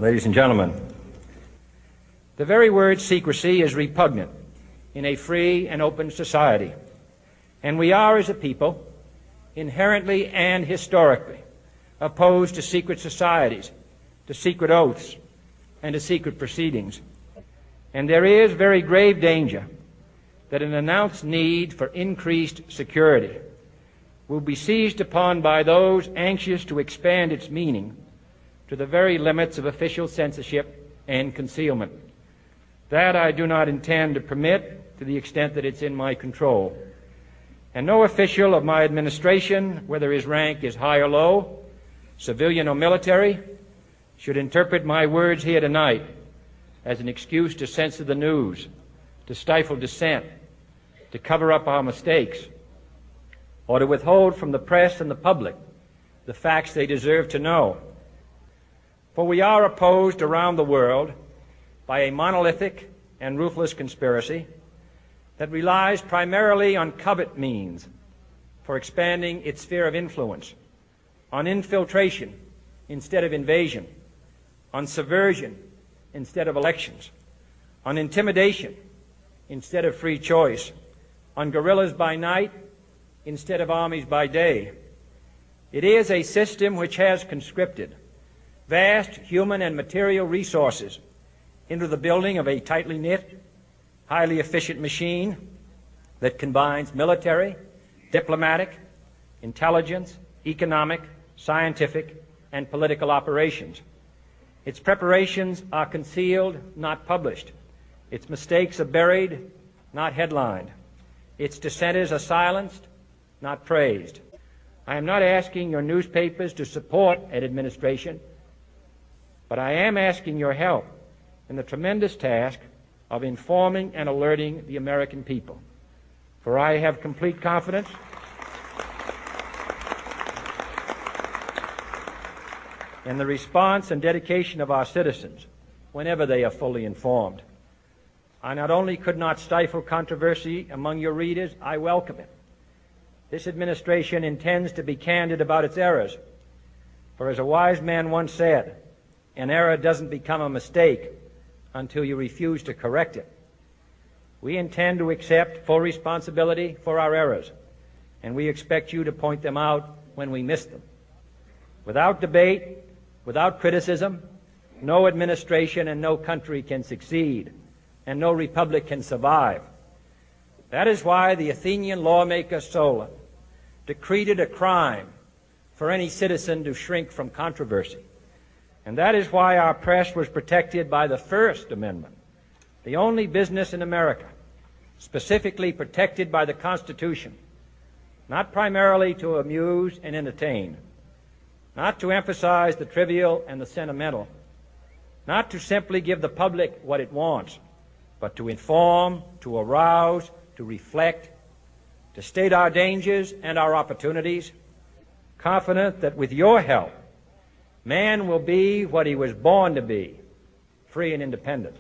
Ladies and gentlemen, the very word secrecy is repugnant in a free and open society, and we are, as a people, inherently and historically opposed to secret societies, to secret oaths, and to secret proceedings. And there is very grave danger that an announced need for increased security will be seized upon by those anxious to expand its meaning to the very limits of official censorship and concealment. That I do not intend to permit to the extent that it's in my control. And no official of my administration, whether his rank is high or low, civilian or military, should interpret my words here tonight as an excuse to censor the news, to stifle dissent, to cover up our mistakes, or to withhold from the press and the public the facts they deserve to know. For we are opposed around the world by a monolithic and ruthless conspiracy that relies primarily on covert means for expanding its sphere of influence, on infiltration instead of invasion, on subversion instead of elections, on intimidation instead of free choice, on guerrillas by night instead of armies by day. It is a system which has conscripted vast human and material resources into the building of a tightly knit, highly efficient machine that combines military, diplomatic, intelligence, economic, scientific, and political operations. Its preparations are concealed, not published. Its mistakes are buried, not headlined. Its dissenters are silenced, not praised. I am not asking your newspapers to support an administration, but I am asking your help in the tremendous task of informing and alerting the American people. For I have complete confidence in the response and dedication of our citizens whenever they are fully informed. I not only could not stifle controversy among your readers, I welcome it. This administration intends to be candid about its errors. For as a wise man once said, an error doesn't become a mistake until you refuse to correct it. We intend to accept full responsibility for our errors, and we expect you to point them out when we miss them. Without debate, without criticism, no administration and no country can succeed, and no republic can survive. That is why the Athenian lawmaker Solon decreed it a crime for any citizen to shrink from controversy. And that is why our press was protected by the First Amendment, the only business in America specifically protected by the Constitution, not primarily to amuse and entertain, not to emphasize the trivial and the sentimental, not to simply give the public what it wants, but to inform, to arouse, to reflect, to state our dangers and our opportunities, confident that with your help, man will be what he was born to be, free and independent.